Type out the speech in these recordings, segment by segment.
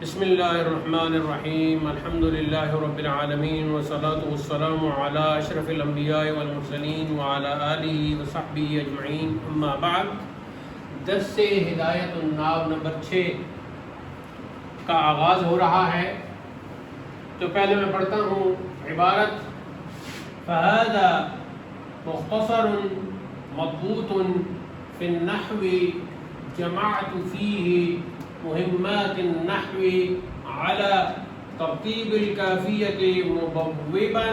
بسم اللہ الرحمن الرحیم الحمد للہ رب العالمین والصلاة والسلام علی اشرف الانبیاء والمرسلین وعلی آلہ وصحبہ اجمعین، اما بعد۔ درس ہدایت الناب نمبر 6 کا آغاز ہو رہا ہے، تو پہلے میں پڑھتا ہوں عبارت: فہذا مختصر مضبوط فی النحو جمعت فیہ مهمات النحو على ترتیب الکافیۃ مبوبا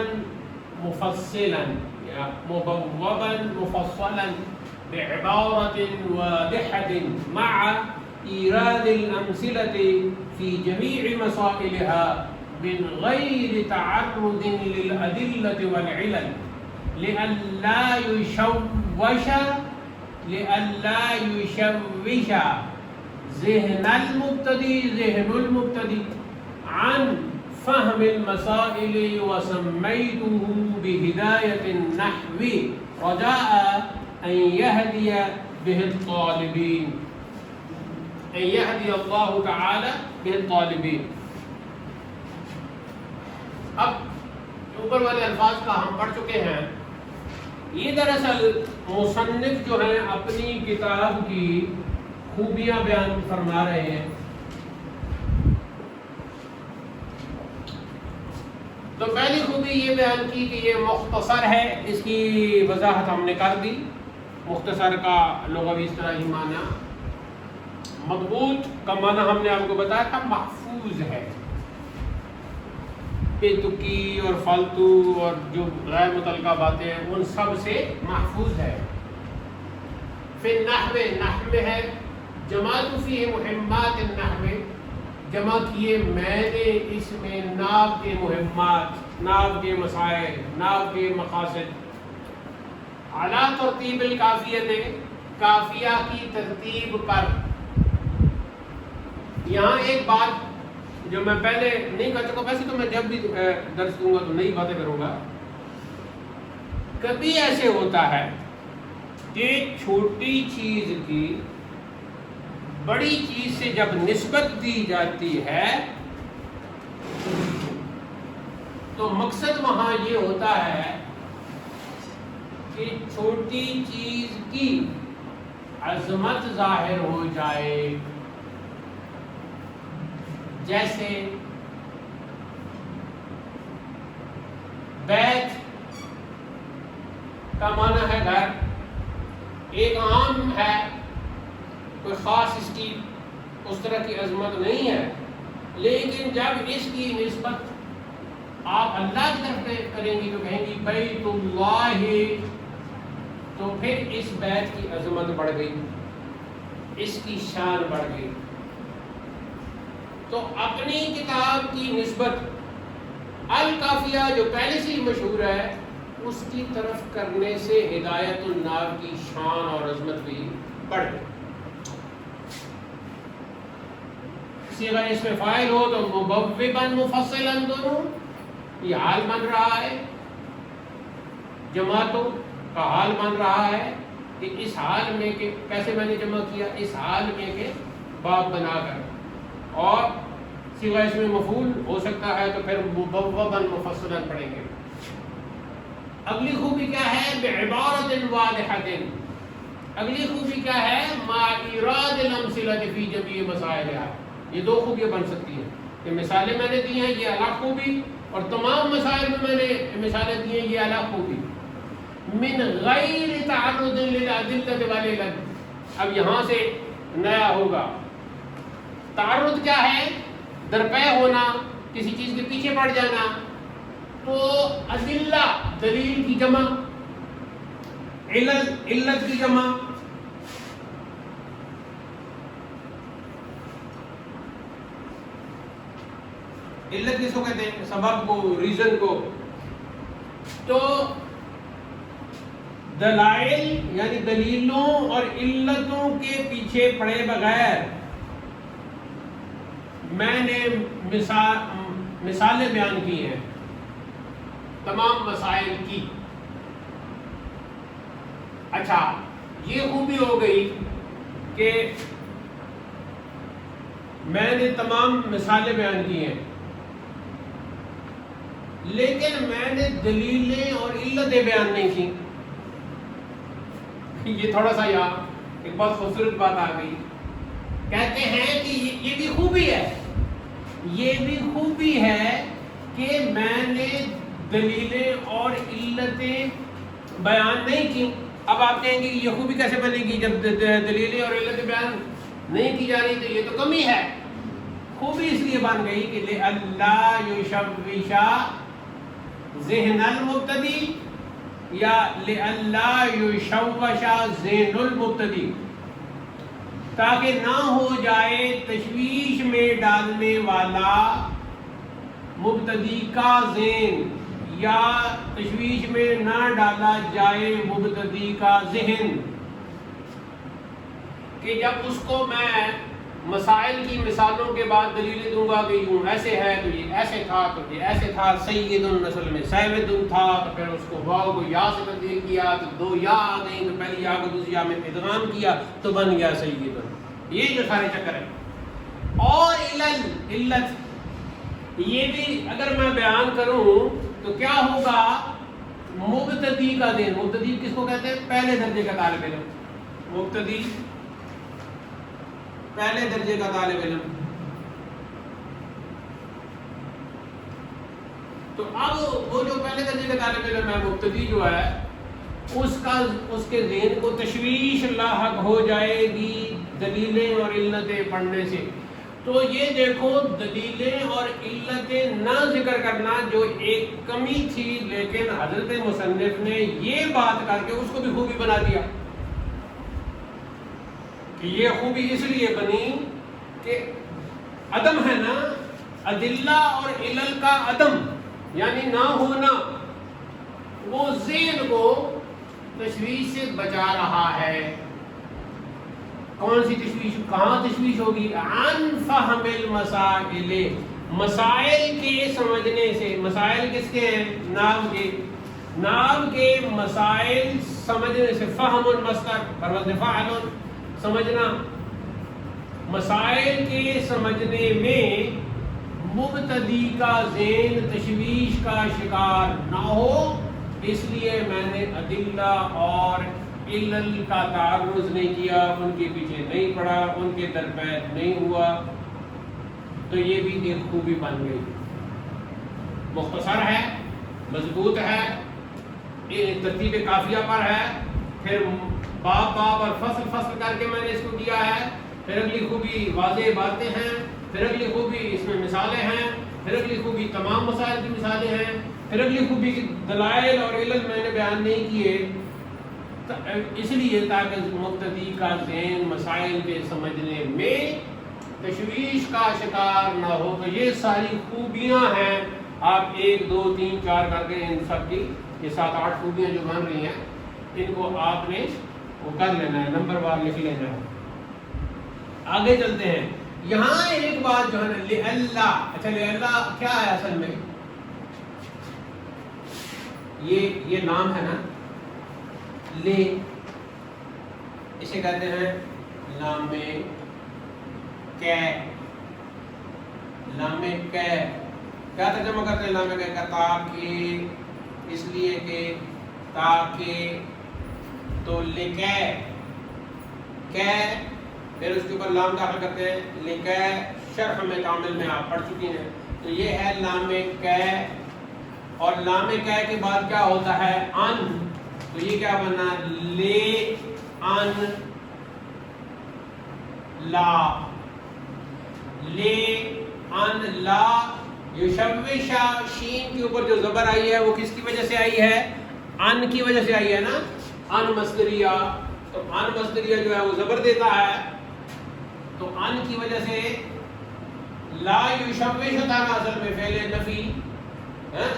مفصلا بعبارة واضحة مع ایراد الامثلة في جميع مسائلها من غیر تعرض للأدلة والعلل لئلا يشوش ذہن المبتدی عن فهم المسائل، وسمیته بہدایت النحو رجاء ان یہدی به الطالبین، ان یہدی اللہ تعالی به الطالبین۔ اب اوپر والے الفاظ کا ہم پڑھ چکے ہیں۔ یہ دراصل مصنف جو ہیں اپنی کتاب کی خوبیاں بیان فرما رہے ہیں۔ تو پہلی خوبی یہ بیان کی کہ یہ مختصر ہے، اس کی وضاحت ہم نے کر دی۔ مختصر کا لغوی اصطلاحی معنی، مضبوط کا معنی ہم نے آپ کو بتایا تھا محفوظ ہے، بے تکی اور فالتو اور جو غیر متعلقہ باتیں ہیں ان سب سے محفوظ ہے۔ پھر نحو میں ہے، جمعت فیہ مہمات النحو، جمع کیے میں نے اس میں نحو کے مہمات، نحو کے مسائل، نحو کے مقاصد، علی ترتیب الکافیۃ، کافیہ کی ترتیب پر۔ یہاں ایک بات جو میں پہلے نہیں کر چکا، ویسے تو میں جب بھی درس دوں گا تو نئی باتیں کروں گا۔ کبھی ایسے ہوتا ہے کہ چھوٹی چیز کی بڑی چیز سے جب نسبت دی جاتی ہے تو مقصد وہاں یہ ہوتا ہے کہ چھوٹی چیز کی عظمت ظاہر ہو جائے۔ جیسے بیت کا معنی ہے گھر، ایک عام ہے، کوئی خاص اس کی اس طرح کی عظمت نہیں ہے، لیکن جب اس کی نسبت آپ اللہ کی طرف کریں گی تو کہیں گی بیت اللہ، تو پھر اس بیت کی عظمت بڑھ گئی، اس کی شان بڑھ گئی۔ تو اپنی کتاب کی نسبت الکافیہ جو پہلے سے ہی مشہور ہے اس کی طرف کرنے سے ہدایت الناب کی شان اور عظمت بھی بڑھ گئی۔ صیغہ اس میں فاعل ہو تو مبوبا مفصلا، دونوں یہ حال بن رہا ہے، جماعتوں کا حال بن رہا ہے کہ اس حال میں کہ کیسے میں نے جمع کیا، اس حال میں کہ باب بنا کر، اور صیغہ اس میں مفعول ہو سکتا ہے تو پھر مبوبا مفصلا پڑھیں گے۔ اگلی خوبی کیا ہے؟ بعبارۃ واضحۃ، اگلی خوبی کیا ہے؟ مع ایراد الامثلۃ فی جمیع مسائلها۔ یہ دو خوبیاں بن سکتی ہیں کہ مثالیں میں نے دی ہیں، یہ الگ خوبی، اور تمام مسائل میں نے مثالیں دی ہیں، یہ الگ خوبی۔ من غیر تعرض للأدلة والعلل، اب یہاں سے نیا ہوگا۔ تعرض کیا ہے؟ درپے ہونا، کسی چیز کے پیچھے پڑ جانا، تو ادلہ دلیل کی جمع، علت کی جمع، علت کس کو کہتے ہیں؟ سبب کو، ریزن کو۔ تو دلائل یعنی دلیلوں اور علتوں کے پیچھے پڑے بغیر میں نے مثالیں بیان کی ہیں تمام مسائل کی۔ اچھا، یہ خوبی ہو گئی کہ میں نے تمام مثالیں بیان کی ہیں، لیکن میں نے دلیلیں اور علتیں بیان نہیں کی۔ یہ تھوڑا سا یہاں ایک بہت خوبصورت بات آ گئی، کہتے ہیں کہ یہ بھی خوبی ہے، یہ بھی خوبی ہے کہ میں نے دلیلیں اور علتیں بیان نہیں کی۔ اب آپ کہیں گے یہ خوبی کیسے بنے گی جب دلیلیں اور علتیں بیان نہیں کی جا رہی؟ تو یہ تو کمی ہے۔ خوبی اس لیے بن گئی کہ لِأَلَّا يُشَوِّشَ ذہن المبتدی یا لِأَلَّا يُشَوَّشَ ذہن المبتدی، تاکہ نہ ہو جائے تشویش میں ڈالنے والا مبتدی کا ذہن، یا تشویش میں نہ ڈالا جائے مبتدی کا ذہن، کہ جب اس کو میں مسائل کی مثالوں کے بعد دلیلیں دوں گا کہ یوں ایسے ہے تو یہ ایسے تھا، تو یہ ایسے تھا، سید نسل میں سیود تھا، تو پھر اس کو واو کو یا سے تبدیل کیا تو دو یا آ گئی، تو پہلی یا کو دوسری یا میں ادغام کیا تو بن گیا سید۔ یہ جو سارے چکر ہیں۔ اور علت یہ بھی اگر میں بیان کروں تو کیا ہوگا؟ مبتدی کا ذہن، مبتدی کس کو کہتے ہیں؟ پہلے درجے کا طالب علم، مبتدی پہلے درجے کا طالب علم۔ تو اب وہ جو پہلے درجے کا طالب علم ہے، مبتدی جو ہے، اس کے ذہن کو تشویش لاحق ہو جائے گی دلیلیں اور علتیں پڑھنے سے۔ تو یہ دیکھو، دلیلیں اور علتیں نہ ذکر کرنا جو ایک کمی تھی، لیکن حضرت مصنف نے یہ بات کر کے اس کو بھی خوبی بنا دیا۔ کہ یہ خوبی اس لیے بنی کہ عدم ہے نا، ادلہ اور علل کا عدم یعنی نہ ہونا، وہ ذہن کو تشویش سے بچا رہا ہے۔ کون سی تشویش؟ کہاں تشویش ہوگی؟ عن فہم المسائل، مسائل کے سمجھنے سے۔ مسائل کس کے ہیں؟ ناو کے، ناو کے مسائل سمجھنے سے۔ فہم المصدر بروزن فاعل، سمجھنا۔ مسائل کے سمجھنے میں مبتدی کا ذہن تشویش کا شکار نہ ہو، اس لیے میں نے ادلہ اور علل کا تعرض نہیں کیا، ان کے پیچھے نہیں پڑا، ان کے درپیش نہیں ہوا۔ تو یہ بھی ایک خوبی بن گئی۔ مختصر ہے، مضبوط ہے، ترتیب کافیہ پر ہے، پھر باب باب اور فصل فصل کر کے میں نے اس کو دیا ہے۔ پھر اگلی خوبی واضح باتیں ہیں، پھر اگلی خوبی اس میں مثالیں ہیں، پھر اگلی خوبی تمام مسائل کی مثالیں ہیں، پھر اگلی خوبی کی دلائل اور علل میں نے بیان نہیں کیے، اس لیے تاکہ مبتدی کا ذہن مسائل کے سمجھنے میں تشویش کا شکار نہ ہو۔ تو یہ ساری خوبیاں ہیں، آپ 1 2 3 4 کر کے ان سب کی یہ 7 8 خوبیاں جو بن رہی ہیں، ان کو آپ نے وہ کر لینا ہے، نمبر وار لکھ لینا ہے۔ آگے چلتے ہیں۔ یہاں ایک بات جو ہے نا، لِأَلَّا، اچھا لِأَلَّا کیا ہے اصل میں؟ یہ نام ہے نا، لے، اسے کہتے ہیں لام کی، لام کی کیا ترجمہ کرتے ہیں؟ لام کی کا تاکہ، اس لیے کہ تاکہ، تو لکے کہ، پھر اس کے اوپر لام داخل کرتے ہیں، لکے شرح میں کامل میں آپ پڑھ چکی ہیں۔ تو یہ ہے لام کی، اور لام کی کے بعد کیا ہوتا ہے؟ ان، تو یہ کیا بنا؟ لے ان لا، لے ان لا یشوشا، شین کے اوپر جو زبر آئی ہے وہ کس کی وجہ سے آئی ہے؟ ان کی وجہ سے آئی ہے نا، ان مصدریہ۔ تو ان مصدریہ جو ہے وہ زبر دیتا ہے، تو ان کی وجہ سے لا یشوش تھا نا اصل میں فعل نفی،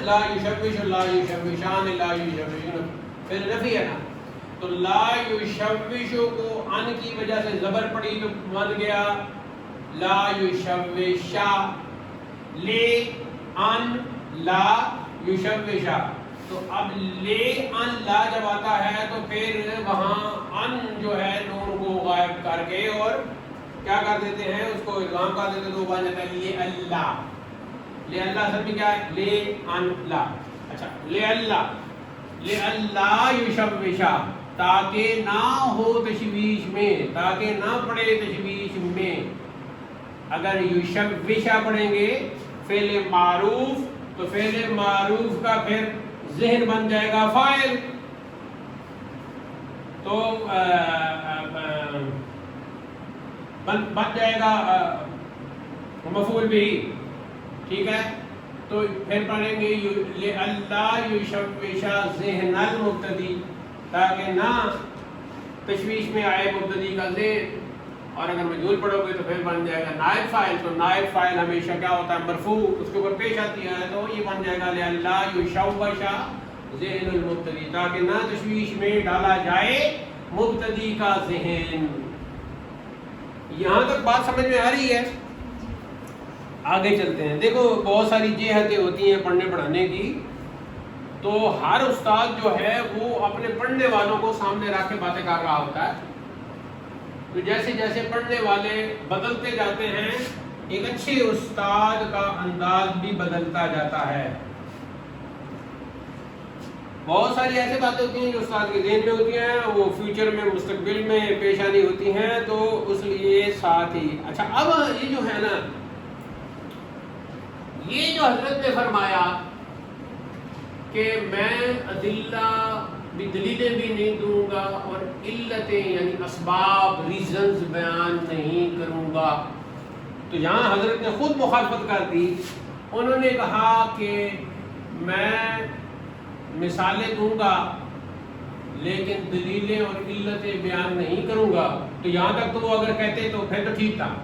لا یشوش، لا یشوشان، لا یشوشون، پھر نفی ہے نا۔ تو لا یشوش کو ان کی وجہ سے زبر پڑی تو بن گیا لا یشوشا، لے ان لا یشوشا۔ تو اب لے ان لا جب آتا ہے تو پھر وہاں ان جو ہے نون کو غائب کر کے اور کیا کر دیتے ہیں، اس کو ادغام کر دیتے تو وہ بن جاتا ہے لے اللہ. لے اللہ اصل میں کیا ہے، لے ان لا. اچھا لے اللہ یشوشا، تاکہ نہ ہو تشویش میں، تاکہ نہ پڑے تشویش میں. اگر یشوشا پڑھیں گے فعل معروف تو فعل معروف کا پھر ذہن بن جائے گا فاعل، تو بن جائے گا مفعول بھی. ٹھیک ہے، تو پھر پڑھیں گے اللہ یشوشا ذہن المبتدی، تاکہ نہ تشویش میں آئے مبتدی کا ذہن. اور اگر مجہول پڑھو گے تو پھر بن جائے گا نائب فاعل. تو نائب فاعل ہمیشہ کیا ہوتا ہے، مرفوع، اس کے اوپر پیش آتی ہے، تو یہ بن جائے گا اللہ یشوشا ذہن المبتدی، تاکہ نہ تشویش میں ڈالا جائے مبتدی کا ذہن. یہاں تک بات سمجھ میں آ رہی ہے؟ آگے چلتے ہیں. دیکھو بہت ساری جہتیں ہوتی ہیں پڑھنے پڑھانے کی، تو ہر استاد جو ہے وہ اپنے پڑھنے والوں کو سامنے رکھ کے باتیں کر رہا ہوتا ہے. تو جیسے جیسے پڑھنے والے بدلتے جاتے ہیں، ایک اچھے استاد کا انداز بھی بدلتا جاتا ہے. بہت ساری ایسی باتیں ہوتی ہیں جو استاد کے ذہن میں ہوتی ہیں، وہ فیوچر میں مستقبل میں پیش آنی ہوتی ہیں، تو اس لیے ساتھ ہی. اچھا اب یہ جو ہے نا، یہ جو حضرت نے فرمایا کہ میں ادلہ بھی، دلیلیں بھی نہیں دوں گا اور علتیں یعنی اسباب ریزنز بیان نہیں کروں گا، تو یہاں حضرت نے خود مخالفت کر دی. انہوں نے کہا کہ میں مثالیں دوں گا لیکن دلیلیں اور علتیں بیان نہیں کروں گا. تو یہاں تک تو وہ اگر کہتے تو پھر تو ٹھیک تھا،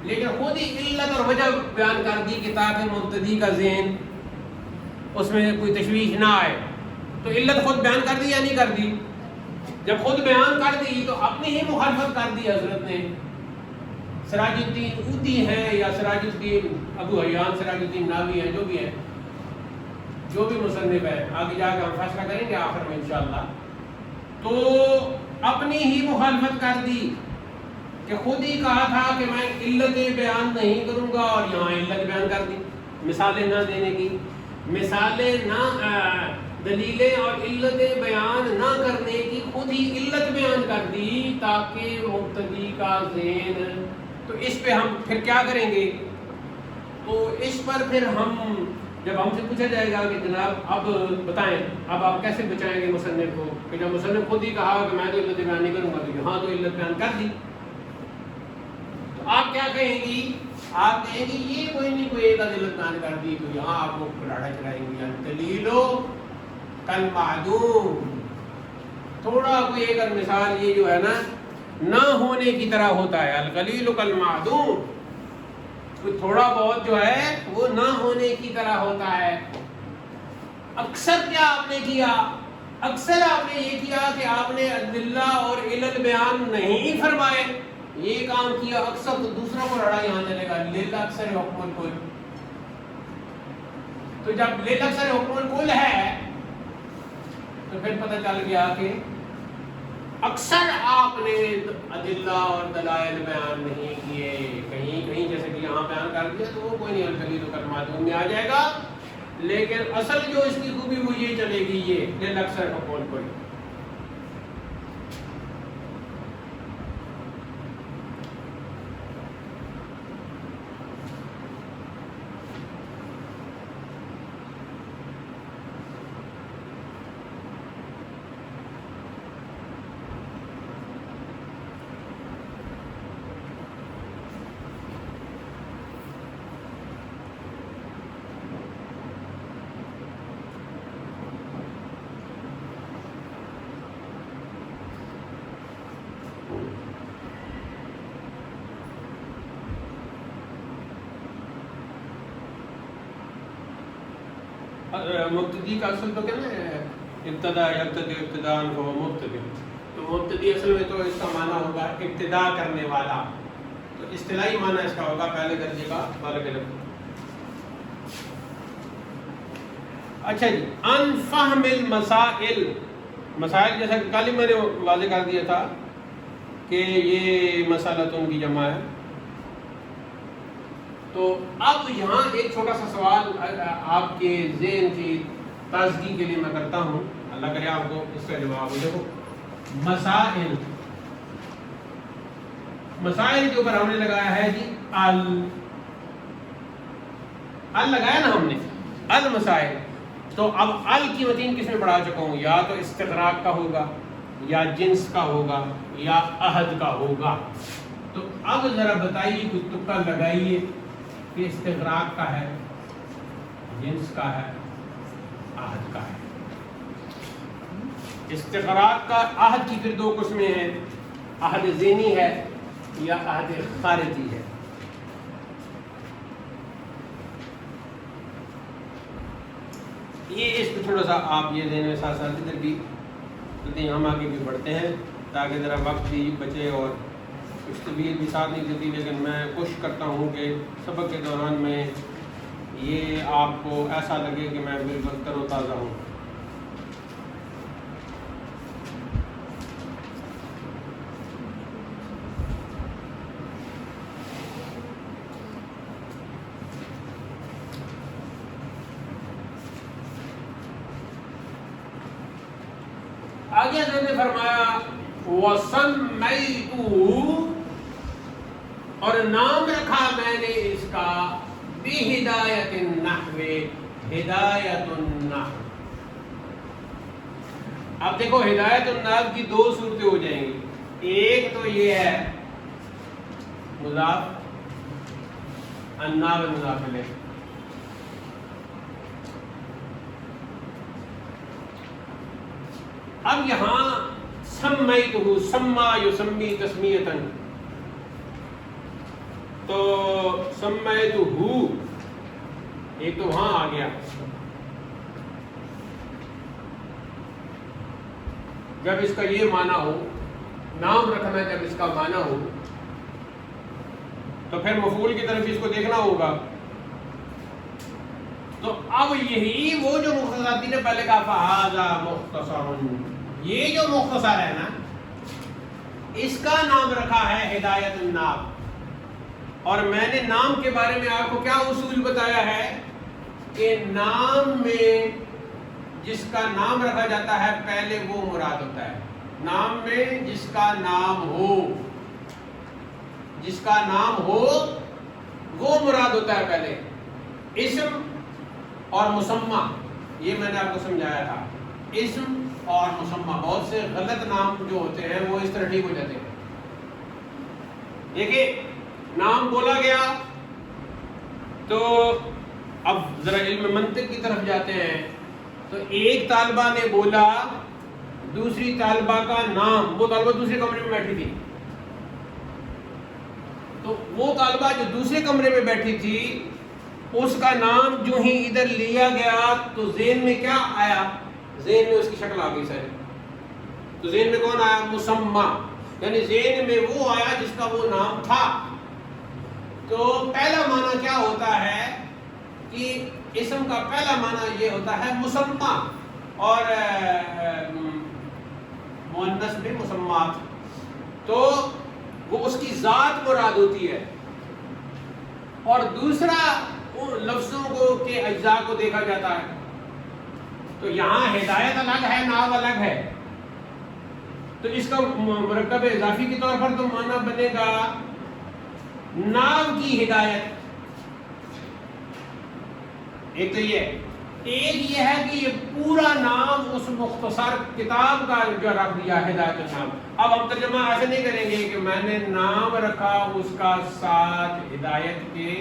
لیکن خود ہی علت اور وجہ بیان کر دی کہ تاکہ مبتدی کا ذہن اس میں کوئی تشویش نہ آئے. تو علت خود بیان کر دی یا نہیں کر دی؟ جب خود بیان کر دی تو اپنی ہی مخالفت کر دی حضرت نے. سراج الدین اودی ہیں یا سراج الدین ابو حیان سراج الدین ناوی ہیں، جو بھی ہے، جو بھی مصنف ہے، آگے جا کے ہم فیصلہ کریں گے آخر میں انشاءاللہ. تو اپنی ہی مخالفت کر دی کہ خود ہی کہا تھا کہ میں علتیں بیان نہیں کروں گا، اور یہاں علت بیان کر دی. مثالیں نہ دینے کی، مثالیں نہ، دلیلیں اور علتیں بیان نہ کرنے کی خود ہی علت بیان کر دی تاکہ مبتدی کا ذہن. تو اس پہ ہم پھر کیا کریں گے؟ تو اس پر پھر ہم جب ہم سے پوچھا جائے گا کہ جناب اب بتائیں اب آپ کیسے بچائیں گے مصنف کو، کہ جب مصنف خود ہی کہا کہ میں تو علت بیان نہیں کروں گا، تو یہاں تو علت بیان کر دی. تو آپ کیا کہیں گی؟ آپ کہیں گی یہ کوئی نہیں، کوئی ایک علت بیان کر دی، تو یہاں آپ کو کلاڑا چلائیں گے. دلیلو کل معدوم، تھوڑا کوئی ایک مثال یہ جو ہے نا نہ ہونے کی طرح ہوتا ہے. القلیل کل معدوم، کوئی تھوڑا بہت جو ہے وہ نہ ہونے کی طرح ہوتا ہے. اکثر کیا آپ نے کیا؟ اکثر آپ نے یہ کیا کہ آپ نے ادلہ اور علل بیان نہیں فرمائے، یہ کام کیا اکثر. تو دوسرا کو رڑا یہاں چلے گا لیل اکثر حکم الکل. تو جب لیل اکثر حکم الکل ہے تو پھر پتہ چل گیا کہ اکثر آپ نے ادلہ اور دلائل بیان نہیں کیے. کہیں کہیں جیسے کہ یہاں بیان کر دیا تو وہ کوئی نہیں، القلیل کل معدوم میں آ جائے گا. لیکن اصل جو اس کی خوبی وہ یہ چلے گی، یہ لیل اکثر حکم الکل. مبتدی کا اصل تو کیا نا ابتدا یبتدی ابتداء ہو مبتدی. تو مبتدی اصل میں تو اس کا معنی ہوگا ابتدا کرنے والا. تو اصطلاحی معنی اس کا ہوگا پہلے درجے کا بالغ علم. اچھا جی، ان فہم المسائل، مسائل جیسا کہ کل میں نے واضح کر دیا تھا کہ یہ مسالتن کی جمع ہے. تو اب یہاں ایک چھوٹا سا سوال آپ کے ذہن کی تازگی کے لیے میں کرتا ہوں, اللہ کرے آپ کو اس کا جواب ہو. دیکھو مسائل, مسائل کے اوپر ہم نے لگایا ہے جی ال لگایا نا ہم نے, المسائل. تو اب ال کی متین کس میں پڑھا چکا ہوں, یا تو استغراق کا ہوگا, یا جنس کا ہوگا, یا عہد کا ہوگا. تو اب ذرا بتائیے, کچھ تکا لگائیے کہ استغراق کا ہے, جنس کا ہے, عہد کا ہے. استغراق کا عہد کی پھر دو قسمیں ہیں, عہد ذہنی ہے یا عہد خارجی ہے. یہ اس پہ تھوڑا سا آپ یہ ذہن میں ساتھ ساتھ ادھر بھی ہم آگے بھی بڑھتے ہیں تاکہ ذرا وقت بھی بچے اور کچھ طبیعت بھی ساتھ نہیں دیتی. لیکن میں کوشش کرتا ہوں کہ سبق کے دوران میں یہ آپ کو ایسا لگے کہ میں بالکل تر و تازہ ہوں. آگے حضرت نے فرمایا وَسَمَّيْتُهُ, اور نام رکھا میں نے اس کا بِهِدَایَةِ النَّحْوِ, ہدایت النحو. اب دیکھو ہدایت النحو کی دو صورتیں ہو جائیں گی. ایک تو یہ ہے مضاف, النحو مضاف الیہ. اب یہاں سمیتہ, سما یسمی تسمیتن, تو سمیتہ ایک تو وہاں آ گیا. جب اس کا یہ معنی ہو, نام رکھنا جب اس کا معنی ہو, تو پھر مفعول کی طرف اس کو دیکھنا ہوگا. تو اب یہی وہ جو مختصراتی نے پہلے کہا فہذا مختصر, یہ جو مختصر ہے نا, اس کا نام رکھا ہے ہدایت النحو. اور میں نے نام کے بارے میں آپ کو کیا اصول بتایا ہے کہ نام میں جس کا نام رکھا جاتا ہے پہلے وہ مراد ہوتا ہے. نام میں جس کا نام ہو, جس کا نام ہو وہ مراد ہوتا ہے پہلے. اسم اور مسمى, یہ میں نے آپ کو سمجھایا تھا. اسم اور مسمى, بہت سے غلط نام جو ہوتے ہیں وہ اس طرح ٹھیک ہو جاتے ہیں. دیکھیں نام بولا گیا تو اب ذرا علم منطق کی طرف جاتے ہیں. تو ایک طالبہ نے بولا دوسری طالبہ کا نام, وہ طالبہ دوسرے کمرے میں بیٹھی تھی, تو وہ طالبہ جو دوسرے کمرے میں بیٹھی تھی اس کا نام جو ہی ادھر لیا گیا تو ذہن میں کیا آیا, ذہن میں اس کی شکل آ گئی سر. تو ذہن میں کون آیا, مسمى, یعنی ذہن میں وہ آیا جس کا وہ نام تھا. تو پہلا معنی کیا ہوتا ہے کہ اسم کا پہلا معنی یہ ہوتا ہے مسمى, اور مؤنث میں مسمات, تو وہ اس کی ذات مراد ہوتی ہے. اور دوسرا ان لفظوں کو کے اجزاء کو دیکھا جاتا ہے. تو یہاں ہدایت الگ ہے, نام الگ ہے. تو اس کا مرکب اضافی کے طور پر تو معنی بنے گا نام کی ہدایت. ایک تو ایک یہ ہے کہ یہ پورا نام اس مختصر کتاب کا جو رکھ دیا ہدایت النام. اب ہم ترجمہ ایسے نہیں کریں گے کہ میں نے نام رکھا اس کا ساتھ ہدایت کے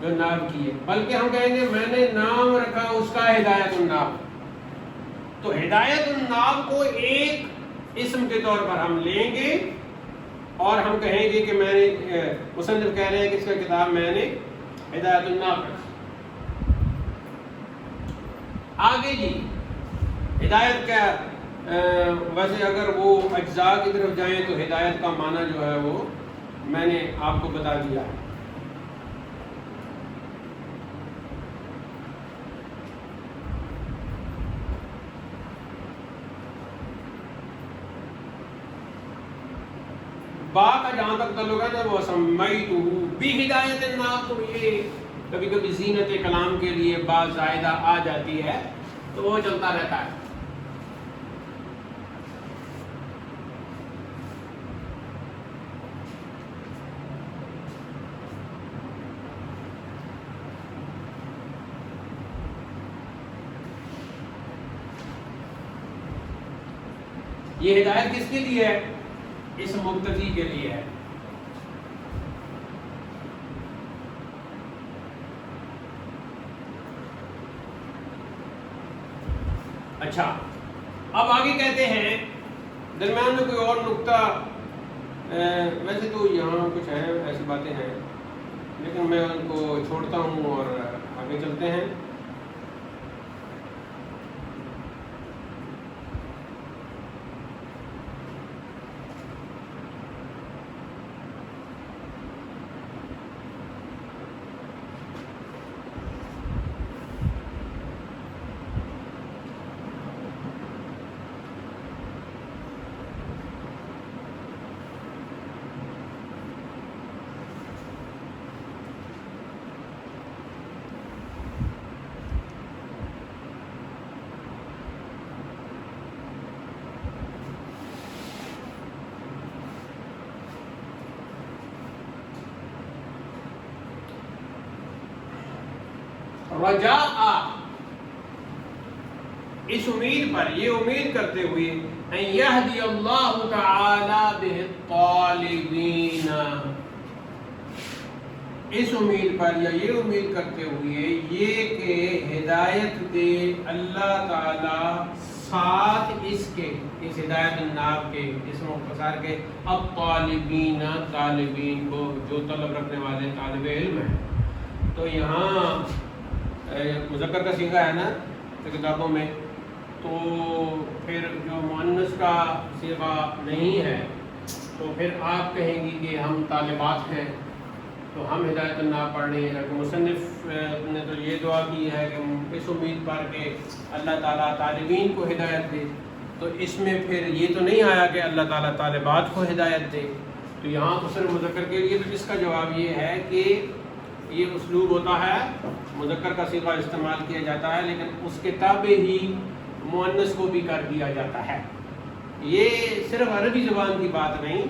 جو نام کی ہے, بلکہ ہم کہیں گے میں نے نام رکھا اس کا ہدایت النام. تو ہدایت النام کو ایک اسم کے طور پر ہم لیں گے اور ہم کہیں گے کہ میں نے, مصنف کہہ رہے ہیں کہ اس کا کتاب میں نے ہدایت النام رکھا. آگے جی ہدایت کا ویسے اگر وہ اجزاء کی طرف جائیں تو ہدایت کا معنی جو ہے وہ میں نے آپ کو بتا دیا ہے. با کا جہاں تک تعلق ہے نا وہ سمیتہ بہدایت الناس، تو یہ کبھی کبھی زینت کلام کے لیے با زائدہ آ جاتی ہے تو وہ چلتا رہتا ہے. یہ ہدایت کس کے لیے ہے؟ اس مقتدی کے لیے ہے. اچھا اب آگے کہتے ہیں درمیان میں کوئی اور نقطہ، ویسے تو یہاں کچھ ہیں ایسی باتیں ہیں لیکن میں ان کو چھوڑتا ہوں اور آگے چلتے ہیں. رجاء، اس امید پر، یہ امید کرتے ہوئے ان یہدی اللہ تعالی بہ الطالبین، اس امید پر یا یہ امید کرتے ہوئے یہ کہ ہدایت دے اللہ تعالی ساتھ اس کے، اس ہدایت الناب کے، اس مختصر کے الطالبین، طالبین کو جو طلب رکھنے والے طالب علم ہیں. تو یہاں مذکر کا صیغہ ہے نا کتابوں میں، تو پھر جو مؤنث کا صیغہ نہیں ہے تو پھر آپ کہیں گی کہ ہم طالبات ہیں تو ہم ہدایت الناب پڑھ رہے ہیں. لیکن مصنف نے تو یہ دعا کی ہے کہ اس امید پر کہ اللہ تعالیٰ طالبین کو ہدایت دے، تو اس میں پھر یہ تو نہیں آیا کہ اللہ تعالیٰ طالبات کو ہدایت دے. تو یہاں تو صرف مذکر کے لیے، تو اس کا جواب یہ ہے کہ یہ اسلوب ہوتا ہے مذکر کا صیغہ استعمال کیا جاتا ہے لیکن اس کے تابع ہی مؤنث کو بھی کر دیا جاتا ہے. یہ صرف عربی زبان کی بات نہیں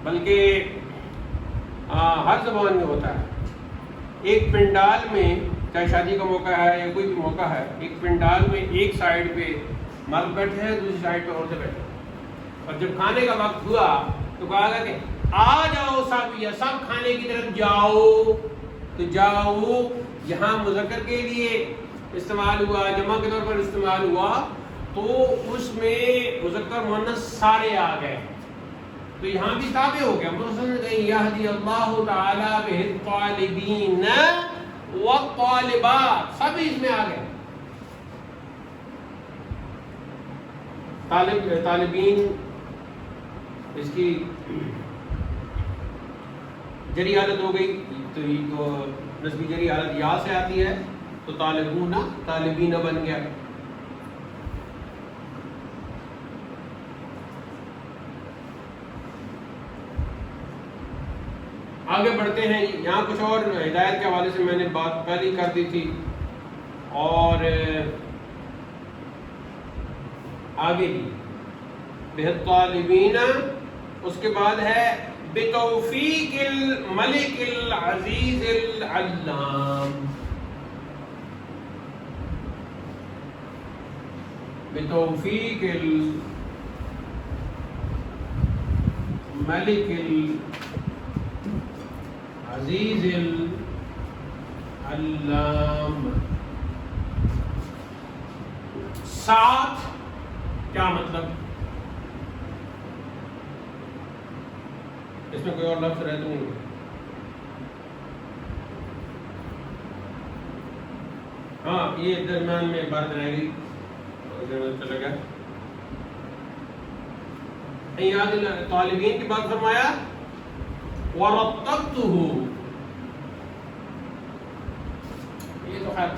بلکہ ہر زبان میں ہوتا ہے. ایک پنڈال میں، چاہے شادی کا موقع ہے یا کوئی بھی موقع ہے، ایک پنڈال میں ایک سائڈ پہ مرد بیٹھے ہیں، دوسری سائڈ پہ عورتیں بیٹھے ہیں، اور جب کھانے کا وقت ہوا تو کہا گیا کہ آ جاؤ سب، یا سب کھانے کی طرف جاؤ. تو جاؤ یہاں مذکر کے لیے استعمال ہوا، جمع کے طور پر استعمال ہوا، تو اس میں مذکر مؤنث سارے آ گئے. تو یہاں بھی تابع ہو گیا، مثلا یہدی اللہ تعالی بہ الطالبین والطالبات، سب اس میں آ گئے. طالبین اس کی جری حالت ہو گئی، تو یہ تو نسبی جری حالت یا سے آتی ہے، تو طالبون طالبین بن گیا. آگے بڑھتے ہیں. یہاں کچھ اور ہدایت کے حوالے سے میں نے بات پہلے کر دی تھی، اور آگے بھی بِالطَّالِبِينَ، اس کے بعد ہے بِتَوْفِيقِ الْمَلِكِ الْعَزِيزِ الْعَلَّامِ، بِتَوْفِيقِ الْمَلِكِ الْعَزِيزِ الْعَلَّامِ. ساتھ کیا مطلب؟ اس میں کوئی اور لفظ رہ تو نہیں ہے. ہاں یہ درمیان میں عبارت رہ گئی، چلا گیا. یاد طالبین کی بات فرمایا وَرَتَّبْتُهُ، یہ تو خیر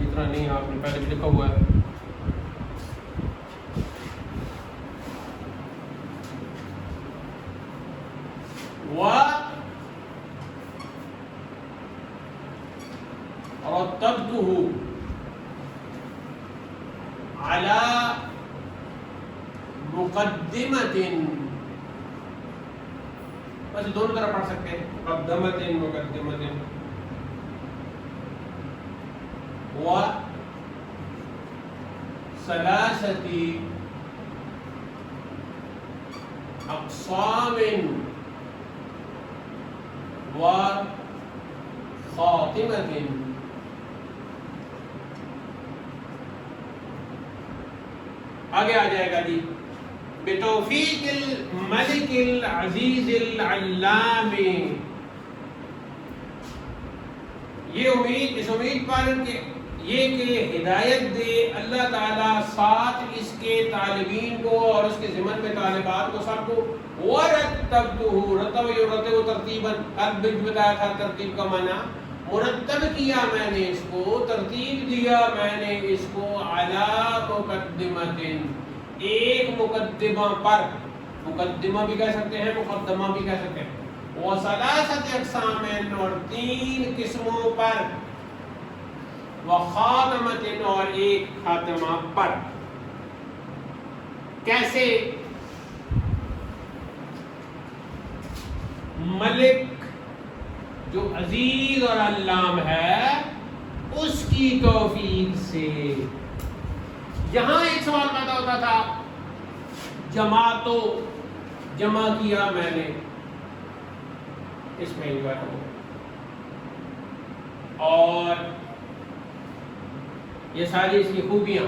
اتنا نہیں، آپ نے پہلے بھی لکھا ہوا ہے. رتبته على مقدمة، بس دونوں طرح پڑھ سکتے ہیں، مقدمة مقدمة و ثلاثة اقسام و خاتمة. آگے آ جائے گا جی، بتوفیق الملک العزیز العلام. یہ امید، اس امید پر کہ یہ کہ ہدایت دے اللہ تعالیٰ ساتھ اس کے طالبین کو اور اس کے ضمن میں طالبات کو سب کو. وَرَتَّبْتُهُ، رتب یرتب ترتیباً، اب بتایا تھا ترتیب کا معنی، مرتب کیا میں نے اس کو، ترتیب دیا میں نے اس کو، علی مقدمۃ، ایک مقدمہ پر، مقدمہ بھی کہہ سکتے ہیں، مقدمہ بھی کہہ سکتے ہیں، وثلاثۃ اقسام، اور 3 قسموں پر، وخاتمۃ، اور ایک خاتمہ پر. کیسے؟ ملک جو عزیز اور علام ہے اس کی توفیق سے. یہاں ایک سوال پیدا ہوتا تھا، جماعتوں جمع کیا میں نے، اس میں جو ہے اور یہ ساری اس کی خوبیاں،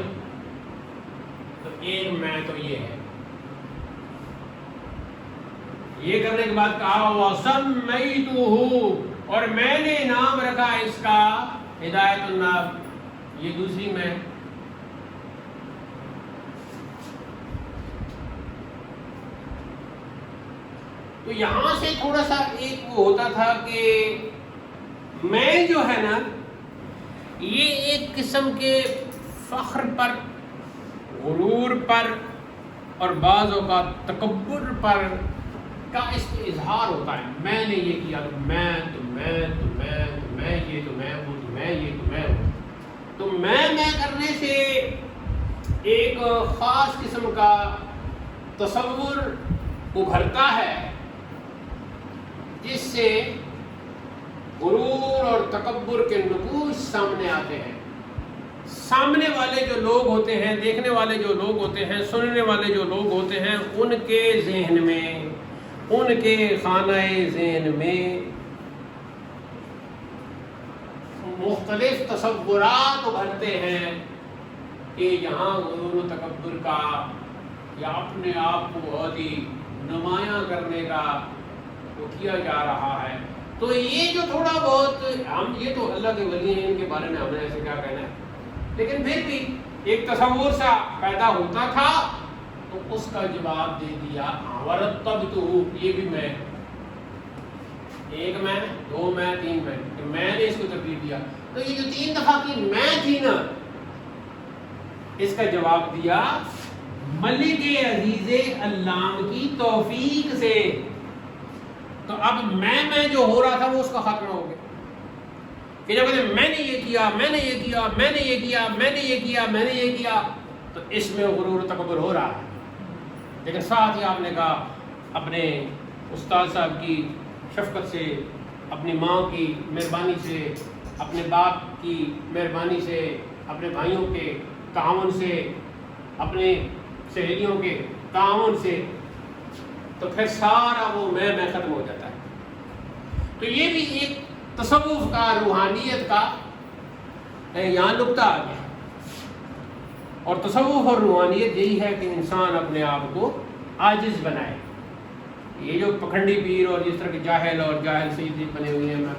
تو ایک میں تو یہ ہے، یہ کرنے کے بعد کہا وَسَمَّيْتُهُ، اور میں نے نام رکھا اس کا ہدایت الناب. یہ دوسری میں. تو یہاں سے تھوڑا سا ایک وہ ہوتا تھا کہ میں جو ہے نا، یہ ایک قسم کے فخر پر، غرور پر، اور بعض اوقات تکبر پر کا اس میں اظہار ہوتا ہے. میں نے یہ کیا تو میں، تو میں، تو میں، تو میں یہ، تو میں ہوں، تو میں یہ، تو میں ہوں. تو میں کرنے سے ایک خاص قسم کا تصور ابھرتا ہے، جس سے غرور اور تکبر کے نقوش سامنے آتے ہیں. سامنے والے جو لوگ ہوتے ہیں، دیکھنے والے جو لوگ ہوتے ہیں، سننے والے جو لوگ ہوتے ہیں، ان کے ذہن میں، ان کے خانہ ذہن میں مختلف تصورات ابھرتے ہیں کہ یہاں غرور و تکبر کا یا اپنے آپ کو بہت ہی نمایاں کرنے کا وہ کیا جا رہا ہے. تو یہ جو تھوڑا بہت ہم، یہ تو اللہ کے ولی ہیں، ان کے بارے میں ہمیں ایسے کیا کہنا ہے، لیکن پھر بھی ایک تصور سا پیدا ہوتا تھا، تو اس کا جواب دے دیا وَرَتَّبْتُهُ، یہ بھی میں، ایک میں، 2 میں، 3 میں نے اس کو ترتیب دیا. تو یہ جو 3 دفعہ کی میں تھی نا، اس کا جواب دیا ملک عزیز علام کی توفیق سے. تو اب میں جو ہو رہا تھا وہ اس کا خاتمہ ہو گیا کہ جب کہتے ہیں میں نے یہ کیا، میں نے یہ کیا، میں نے یہ کیا، میں نے یہ کیا، میں نے یہ کیا، تو اس میں غرور و تکبر ہو رہا ہے. لیکن ساتھ ہی آپ نے کہا اپنے استاد صاحب کی شفقت سے، اپنی ماں کی مہربانی سے، اپنے باپ کی مہربانی سے، اپنے بھائیوں کے تعاون سے، اپنے سہیلیوں کے تعاون سے، تو پھر سارا وہ میں ختم ہو جاتا ہے. تو یہ بھی ایک تصوف کا، روحانیت کا یہاں نقطہ آ گیا. اور تصوف اور روحانیت یہی ہے کہ انسان اپنے آپ کو عاجز بنائے. یہ جو پکھنڈی پیر اور جس طرح کے جاہل اور جاہل سید بنے ہوئے ہیں، میں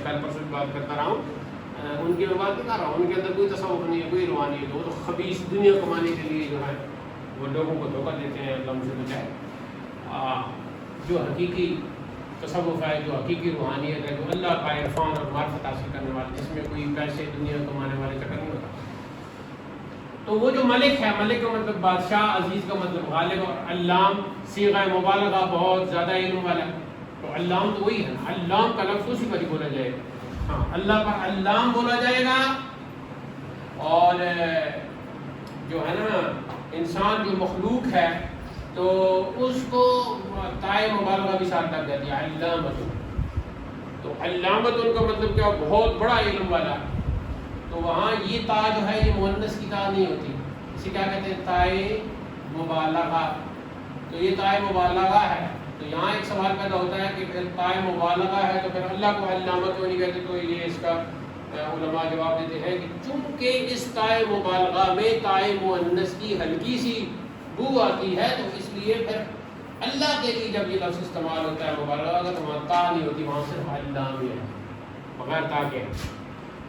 کل پرسوں کی بات کرتا رہا ہوں، ان کی میں بات بتا رہا ہوں، ان کے اندر کوئی تصوف نہیں ہے، کوئی روحانیت. وہ تو خبیث دنیا کمانے کے لیے جو ہے وہ لوگوں کو دھوکہ دیتے ہیں، اللہ مجھے بچائے. جو حقیقی تصوف ہے، جو حقیقی روحانیت ہے، جو اللہ کا عرفان اور معرفت حاصل کرنے والے، جس میں کوئی پیسے دنیا کمانے والے چکر نہیں ہوتا. تو وہ جو ملک ہے، ملک کا مطلب بادشاہ، عزیز کا مطلب غالب، اور علام صیغہ مبالغہ بہت زیادہ علم والا. تو علام تو وہی ہے نا، علام کا لفظ اسی پر ہی بولا جائے گا. ہاں اللہ پر اللام بولا جائے گا، اور جو ہے نا انسان جو مخلوق ہے تو اس کو تائے مبالغہ بھی ساتھ لگ جاتی ہے، علامۃ. تو علامۃ کا مطلب کیا؟ بہت بڑا علم والا. تو وہاں یہ تا جو ہے یہ مؤنث کی تا نہیں ہوتی، اسے کیا کہتے ہیں؟ تائے مبالغہ. تو یہ تائے مبالغہ ہے. تو یہاں ایک سوال پیدا ہوتا ہے کہ پھر تائے مبالغہ ہے تو پھر اللہ کو علامہ کیوں نہیں کہتے؟ تو یہ اس کا علماء جواب دیتے ہیں کہ چونکہ اس تائے مبالغہ میں تائے مؤنث کی ہلکی سی بو آتی ہے، تو اس لیے پھر اللہ کے لیے جب یہ لفظ استعمال ہوتا ہے مبالغہ کا تو وہاں تا نہیں ہوتی، وہاں صرف علام ہے بغیر تا کے.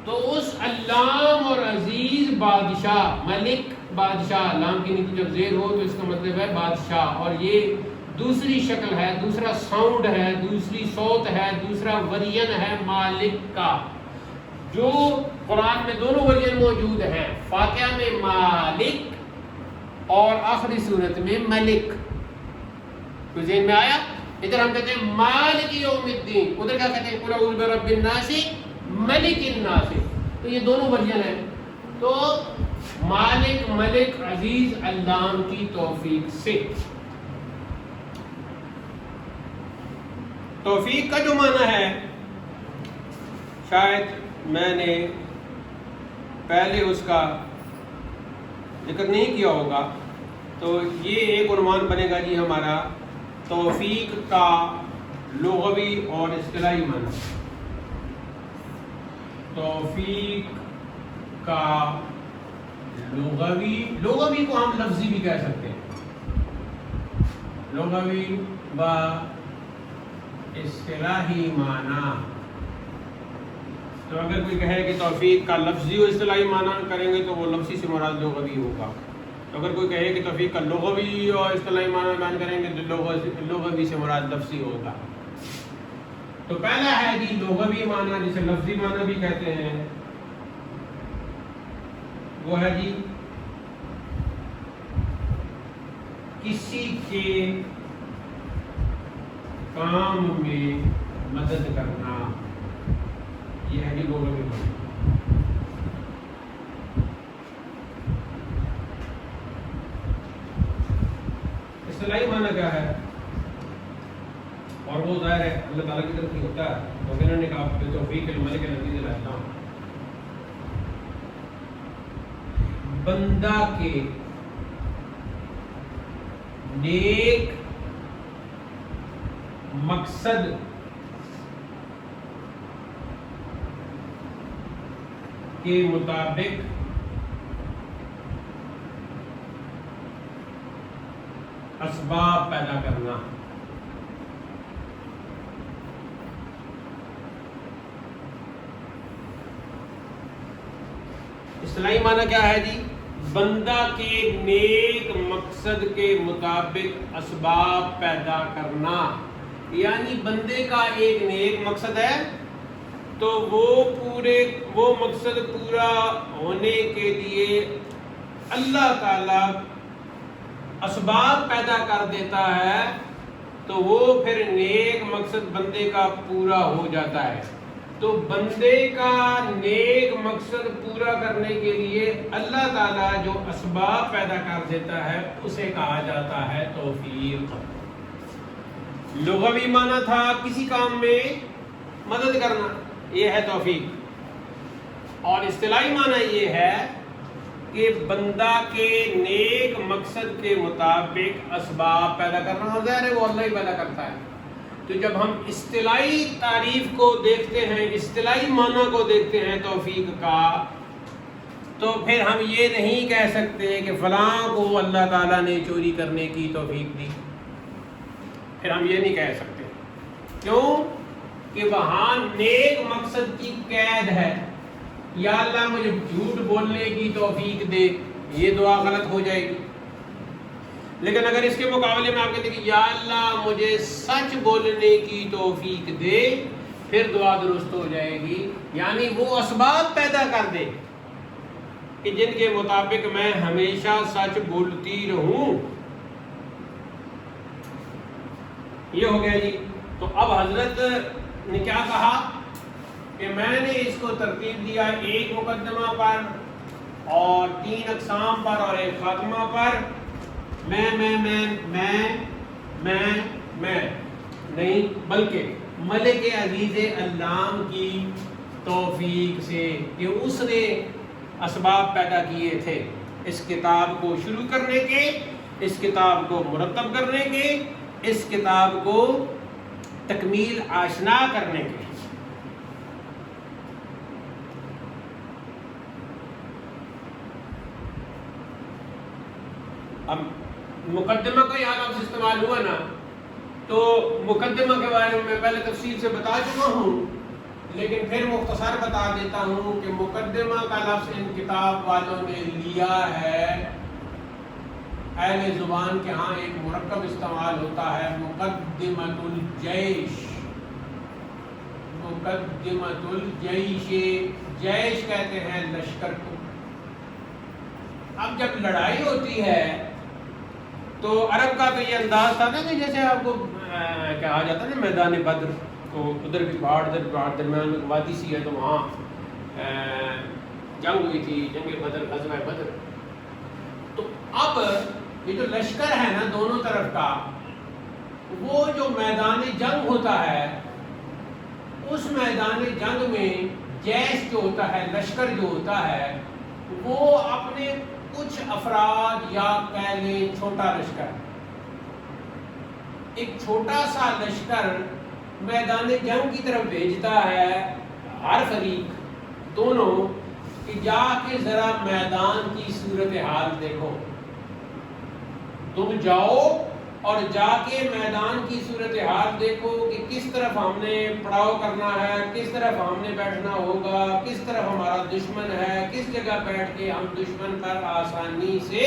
تو اس علام اور عزیز بادشاہ، ملک بادشاہ، لام کی نیچے جب زیر ہو تو اس کا مطلب ہے بادشاہ، اور یہ دوسری شکل ہے، دوسرا ساؤنڈ ہے، دوسری صوت ہے، دوسرا ورژن ہے مالک کا، جو قرآن میں دونوں ورژن موجود ہیں، فاتحہ میں مالک اور آخری صورت میں ملک. تو ذہن میں آیا؟ ادھر ہم کہتے ہیں مالک یوم الدین، ادھر کیا کہتے ہیں؟ قل اعوذ برب الناس ملک الناس. تو یہ دونوں ورژن ہیں. تو مالک، ملک، عزیز، علام کی توفیق سے. توفیق کا جو معنی ہے شاید میں نے پہلے اس کا ذکر نہیں کیا ہوگا، تو یہ ایک عنوان بنے گا جی ہمارا، توفیق کا لغوی اور اصطلاحی معنی. توفیق کا لغوی کو ہم لفظی بھی کہہ سکتے ہیں، لغوی و اصطلاحی معنی. تو اگر کوئی کہے کہ توفیق کا لفظی و اصطلاحی معنی کریں گے تو وہ لفظی سے مراد لغوی ہوگا. تو اگر کوئی کہے کہ توفیق کا لغوی اور اصطلاحی معنی بیان کریں گے تو لغوی سے مراد لفظی ہوگا. تو پہلا ہے جی لغوی معنی، جسے لفظی معنی بھی کہتے ہیں، وہ ہے جی کسی کے کام میں مدد کرنا. یہ ہے جی لغوی معنی. اصطلاحی معنی کیا ہے؟ اور وہ ظاہر ہے اللہ تعالیٰ کی طرف ہی ہوتا ہے. تو انہوں نے کہا توفیق الملک العزیز العلام، بندہ کے نیک مقصد کے مطابق اسباب پیدا کرنا. اصطلاحی معنی کیا ہے جی؟ بندہ کے نیک مقصد کے مطابق اسباب پیدا کرنا. یعنی بندے کا ایک نیک مقصد ہے تو وہ مقصد پورا ہونے کے لیے اللہ تعالیٰ اسباب پیدا کر دیتا ہے، تو وہ پھر نیک مقصد بندے کا پورا ہو جاتا ہے. تو بندے کا نیک مقصد پورا کرنے کے لیے اللہ تعالیٰ جو اسباب پیدا کر دیتا ہے اسے کہا جاتا ہے توفیق. لغوی معنی تھا کسی کام میں مدد کرنا، یہ ہے توفیق. اور اصطلاحی معنی یہ ہے کہ بندہ کے نیک مقصد کے مطابق اسباب پیدا کرنا. ظاہر ہے وہ اللہ ہی پیدا کرتا ہے. تو جب ہم اصطلاحی تعریف کو دیکھتے ہیں، اصطلاحی معنی کو دیکھتے ہیں توفیق کا، تو پھر ہم یہ نہیں کہہ سکتے کہ فلاں کو اللہ تعالیٰ نے چوری کرنے کی توفیق دی. پھر ہم یہ نہیں کہہ سکتے. کیوں؟ کہ وہاں نیک مقصد کی قید ہے. یا اللہ مجھے جھوٹ بولنے کی توفیق دے، یہ دعا غلط ہو جائے گی. لیکن اگر اس کے مقابلے میں آپ کہتے ہیں کہ یا اللہ مجھے سچ بولنے کی توفیق دے، پھر دعا درست ہو جائے گی. یعنی وہ اسباب پیدا کر دے کہ جن کے مطابق میں ہمیشہ سچ بولتی رہوں. یہ ہو گیا جی. تو اب حضرت نے کیا کہا؟ کہ میں نے اس کو ترتیب دیا ایک مقدمہ پر اور 3 اقسام پر اور ایک خاتمہ پر. میں نہیں، بلکہ ملک عزیز علام کی توفیق سے کہ اس نے اسباب پیدا کیے تھے اس کتاب کو شروع کرنے کے، اس کتاب کو مرتب کرنے کے، اس کتاب کو تکمیل آشنا کرنے کے. اب مقدمہ کا یہاں لفظ استعمال ہوا نا، تو مقدمہ کے بارے میں پہلے تفصیل سے بتا چکا ہوں، لیکن پھر مختصر بتا دیتا ہوں کہ مقدمہ کا لفظ ان کتاب والوں نے لیا ہے. اہل زبان کے ہاں ایک مرکب استعمال ہوتا ہے مقدمۃ الجیش. مقدمۃ الجیش، جیش کہتے ہیں لشکر کو. اب جب لڑائی ہوتی ہے تو عرب کا تو یہ انداز تھا نا کہ جیسے آپ کو کہا جاتا ہے نا میدان بدر، تو ادھر بھی پہاڑ درمیان میں وادی سی ہے تو وہاں جنگ ہوئی تھی، جنگ بدر، غزوہ بدر. تو اب یہ جو لشکر ہے نا دونوں طرف کا، وہ جو میدان جنگ ہوتا ہے اس میدان جنگ میں جیش جو ہوتا ہے، لشکر جو ہوتا ہے، وہ اپنے کچھ افراد یا کہہ لیں چھوٹا لشکر، ایک چھوٹا سا لشکر میدان جنگ کی طرف بھیجتا ہے ہر فریق دونوں کہ جا کے ذرا میدان کی صورتحال دیکھو. تم جاؤ اور جا کے میدان کی صورتحال دیکھو کہ کس طرف ہم نے پڑاؤ کرنا ہے، کس طرف ہم نے بیٹھنا ہوگا، کس طرف ہمارا دشمن ہے، کس جگہ بیٹھ کے ہم دشمن پر آسانی سے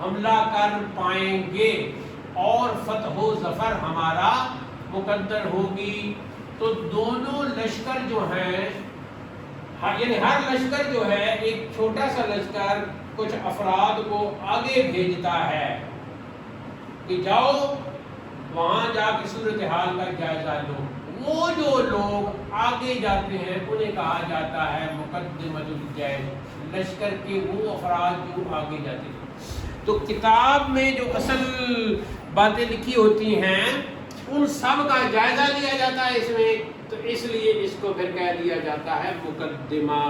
حملہ کر پائیں گے اور فتح و ظفر ہمارا مقدر ہوگی. تو دونوں لشکر جو ہیں، یعنی ہر لشکر جو ہے ایک چھوٹا سا لشکر کچھ افراد کو آگے بھیجتا ہے کہ جاؤ وہاں جا کے صورتحال کا جائزہ لو. وہ جو لوگ آگے جاتے ہیں انہیں کہا جاتا ہے مقدمۃ الجیش، لشکر کے وہ افراد جو آگے جاتے ہیں. تو کتاب میں جو اصل باتیں لکھی ہوتی ہیں ان سب کا جائزہ لیا جاتا ہے اس میں، تو اس لیے اس کو پھر کہہ دیا جاتا ہے مقدمہ.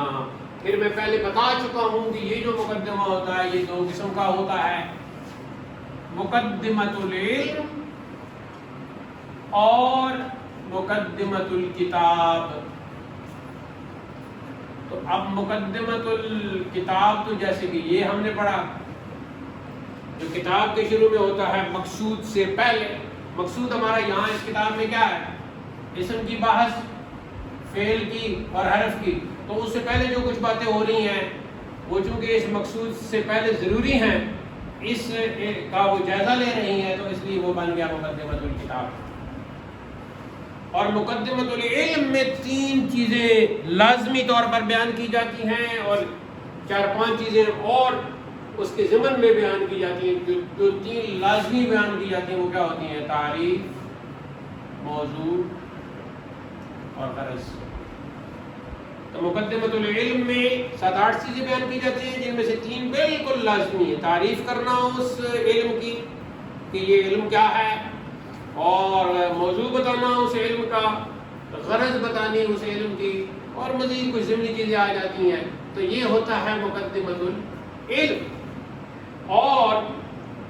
پھر میں پہلے بتا چکا ہوں کہ یہ جو مقدمہ ہوتا ہے یہ 2 قسم کا ہوتا ہے، مقدمۃ العلم اور مقدمۃ الکتاب. تو اب مقدمۃ الکتاب تو جیسے کہ یہ ہم نے پڑھا، جو کتاب کے شروع میں ہوتا ہے مقصود سے پہلے. مقصود ہمارا یہاں اس کتاب میں کیا ہے؟ اسم کی بحث، فعل کی اور حرف کی. تو اس سے پہلے جو کچھ باتیں ہو رہی ہیں وہ چونکہ اس مقصود سے پہلے ضروری ہیں، اس کا وہ جائزہ لے رہی ہیں، تو اس لیے وہ بن گیا مقدمۃ الکتاب. اور مقدمۃ العلم میں 3 چیزیں لازمی طور پر بیان کی جاتی ہیں اور 4-5 چیزیں اور اس کے ضمن میں بیان کی جاتی ہیں. جو 3 لازمی بیان کی جاتی ہیں وہ کیا ہوتی ہیں؟ تعریف، موضوع اور غرض. تو مقدمۃ العلم میں 7-8 چیزیں بیان کی جاتی ہیں جن میں سے 3 بالکل لازمی ہیں. تعریف کرنا اس علم کی کہ یہ علم کیا ہے، اور موضوع بتانا اس علم کا، غرض بتانی اس علم کی، اور مزید کچھ ضمنی چیزیں آ جاتی ہیں. تو یہ ہوتا ہے مقدمۃ العلم. اور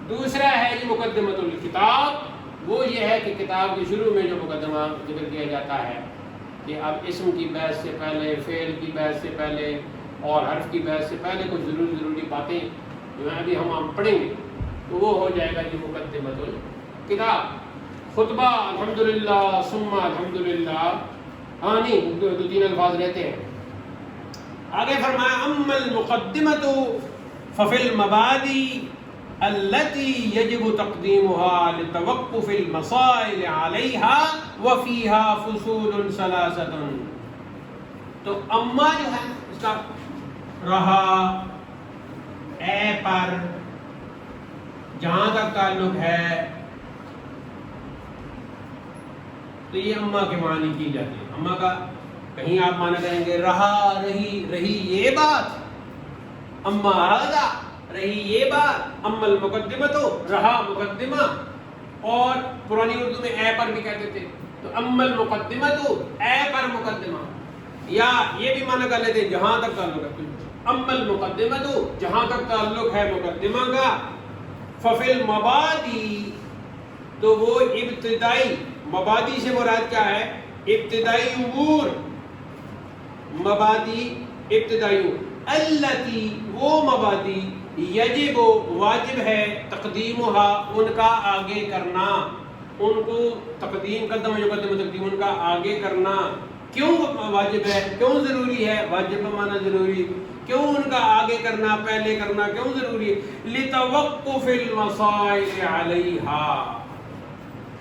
دوسرا ہے یہ مقدمۃ الکتاب، وہ یہ ہے کہ کتاب کے شروع میں جو مقدمہ ذکر کیا جاتا ہے کہ اب اسم کی بحث سے پہلے، فعل کی بحث سے پہلے اور حرف کی بحث سے پہلے کچھ ضروری باتیں جو ہیں ابھی ہم پڑھیں گے، تو وہ ہو جائے گا یہ مقدمۃ الکتاب. خطبہ الحمدللہ ثم الحمدللہ، ہاں نہیں 2-3 الفاظ رہتے ہیں. آگے فرمایا اما المقدمۃ ففی المبادی التي يجب تقديمها لتوقف المسائل عليها وفيها فصول 3. تو اما جو ہے اس کا رہا، اے پر جہاں تک تعلق ہے، تو یہ اما کے معنی کی جاتی ہے. اما کا کہیں آپ مانا کریں گے رہا رہی یہ بات، اما ہذا رہی یہ بات، اما المقدمہ تو رہا مقدمہ، اور پرانی اردو میں اے پر بھی کہتے تھے، تو اما المقدمہ تو اے پر مقدمہ، یا یہ بھی مانا کر لیتے جہاں تک تعلق ہے اما المقدمہ تو جہاں تک تعلق ہے مقدمہ کا، ففی المبادی تو وہ ابتدائی، مبادی سے مراد کیا ہے؟ ابتدائی امور، مبادی ابتدائی امور، التی وہ مبادی یجب واجب ہے تقدیمھا ان کا آگے کرنا، ان کو تقدیم قدم یقدم تقدیم ان کا آگے کرنا، کیوں واجب ہے، کیوں ضروری ہے؟ واجب مانا ضروری، کیوں ان کا آگے کرنا پہلے کرنا کیوں ضروری ہے؟ لتوقف المسائل علیہا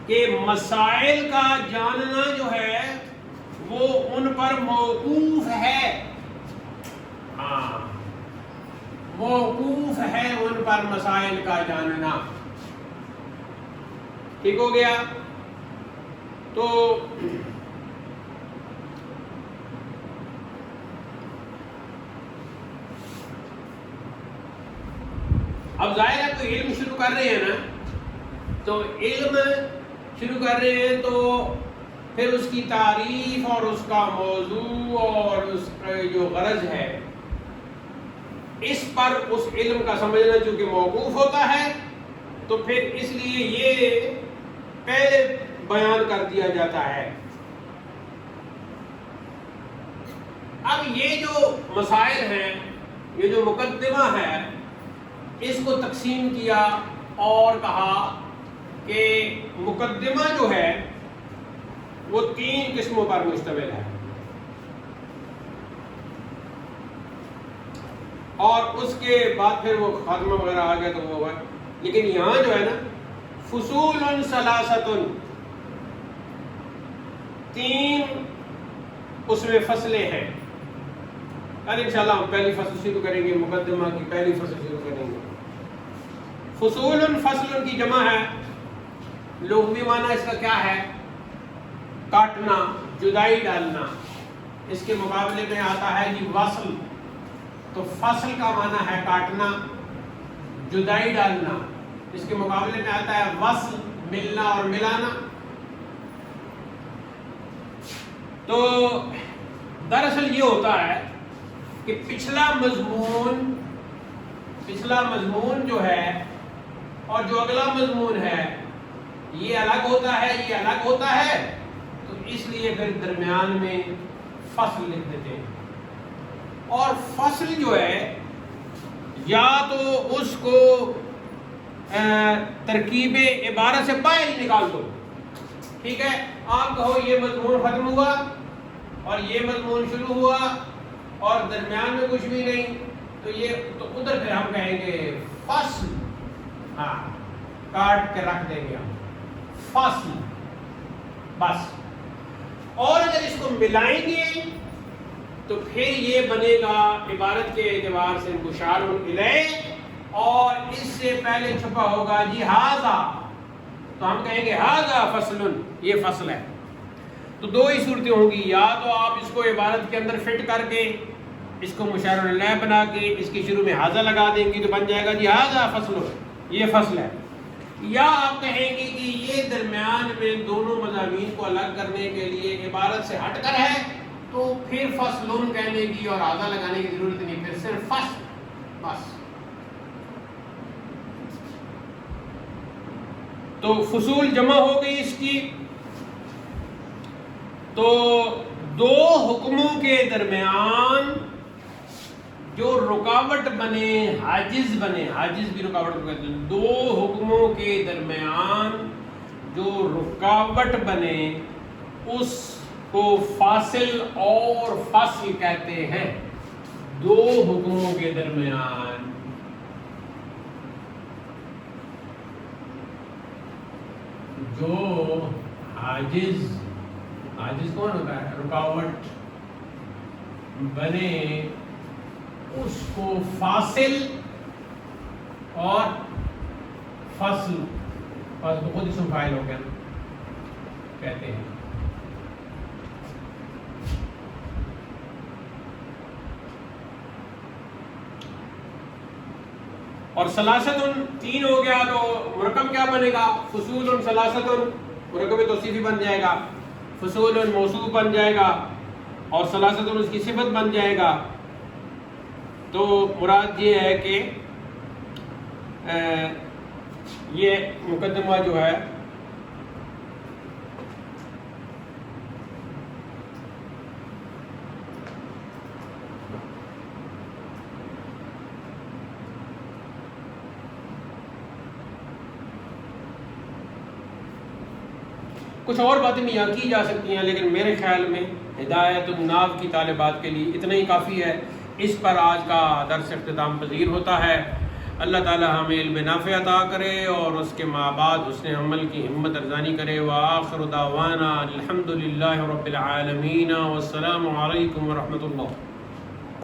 کہ مسائل کا جاننا جو ہے وہ ان پر موقوف ہے، ہاں موقوف ہے ان پر مسائل کا جاننا، ٹھیک ہو گیا؟ تو اب ظاہر ہے کوئی علم شروع کر رہے ہیں نا، تو علم شروع کر رہے ہیں تو پھر اس کی تعریف اور اس کا موضوع اور اس کا جو غرض ہے اس پر اس علم کا سمجھنا چونکہ موقوف ہوتا ہے، تو پھر اس لیے یہ پہلے بیان کر دیا جاتا ہے۔ اب یہ جو مسائل ہیں، یہ جو مقدمہ ہے، اس کو تقسیم کیا اور کہا کہ مقدمہ جو ہے وہ 3 قسموں پر مشتمل ہے، اور اس کے بعد پھر وہ خاتمہ وغیرہ آ گیا تو وہ ہوگا، لیکن یہاں جو ہے نا فصول ثلاثۃ، 3 اس میں فصلیں ہیں، اور انشاءاللہ ہم پہلی فصل شروع کریں گے، مقدمہ کی پہلی فصل شروع کریں گے۔ فصول، فصل کی جمع ہے، لغوی معنی اس کا کیا ہے؟ کاٹنا، جدائی ڈالنا، اس کے مقابلے میں آتا ہے جی وصل، تو فصل کا معنی ہے کاٹنا، جدائی ڈالنا، اس کے مقابلے میں آتا ہے وصل، ملنا اور ملانا۔ تو دراصل یہ ہوتا ہے کہ پچھلا مضمون جو ہے اور جو اگلا مضمون ہے یہ الگ ہوتا ہے، یہ الگ ہوتا ہے، تو اس لیے پھر درمیان میں فصل لکھ دیتے ہیں، اور فصل جو ہے یا تو اس کو ترکیب عبارت سے باہر ہی نکال دو، ٹھیک ہے؟ آپ کہو یہ مضمون ختم ہوا اور یہ مضمون شروع ہوا اور درمیان میں کچھ بھی نہیں، تو ادھر پھر ہم کہیں گے فصل، ہاں کاٹ کے رکھ دیں گے ہم فصل بس، اور اگر اس کو ملائیں گے تو پھر یہ بنے گا عبارت کے اعتبار سے مشار الیہ، اور اس سے پہلے چھپا ہوگا جی ھذا، تو ہم کہیں گے ھذا فصل، یہ فصل ہے۔ تو 2 ہی صورتیں ہوں گی، یا تو آپ اس کو عبارت کے اندر فٹ کر کے اس کو مشار الیہ بنا کے اس کے شروع میں ھذا لگا دیں گی تو بن جائے گا جی ھذا فصل، یہ فصل ہے، یا آپ کہیں گے کہ یہ درمیان میں دونوں مضامین کو الگ کرنے کے لیے عبارت سے ہٹ کر ہے، تو پھر فصل کہنے کی اور ھذا لگانے کی ضرورت نہیں، پھر صرف فصل بس۔ تو فصول جمع ہو گئی اس کی، تو 2 حکموں کے درمیان جو رکاوٹ بنے، حاجز بنے، حاجز بھی رکاوٹ کو کہتے ہیں، 2 حکموں کے درمیان جو رکاوٹ بنے اس کو فاصل اور فصل کہتے ہیں۔ 2 حکموں کے درمیان جو حاجز کون ہوتا ہے؟ رکاوٹ بنے اس کو فاصل اور فصل تو خود اسم فاعل ہو گیا کہتے ہیں۔ اور سلاستن 3 ہو گیا تو مرکب کیا بنے گا؟ فصول سلاستن، مرکب توصیفی بن جائے گا، فصول موصوف بن جائے گا، اور سلاستن اس کی صفت بن جائے گا۔ تو مراد یہ ہے کہ یہ مقدمہ جو ہے کچھ اور باتیں بھی یہاں کی جا سکتی ہیں، لیکن میرے خیال میں ہدایت الناف کی طالبات کے لیے اتنا ہی کافی ہے۔ اس پر آج کا درس اختتام پذیر ہوتا ہے۔ اللہ تعالی ہمیں علم نافع عطا کرے اور اس کے ماں بعد حسن عمل کی ہمت افزانی کرے۔ وآخر دعوانا الحمدللہ رب العالمین، والسلام علیکم ورحمۃ اللہ۔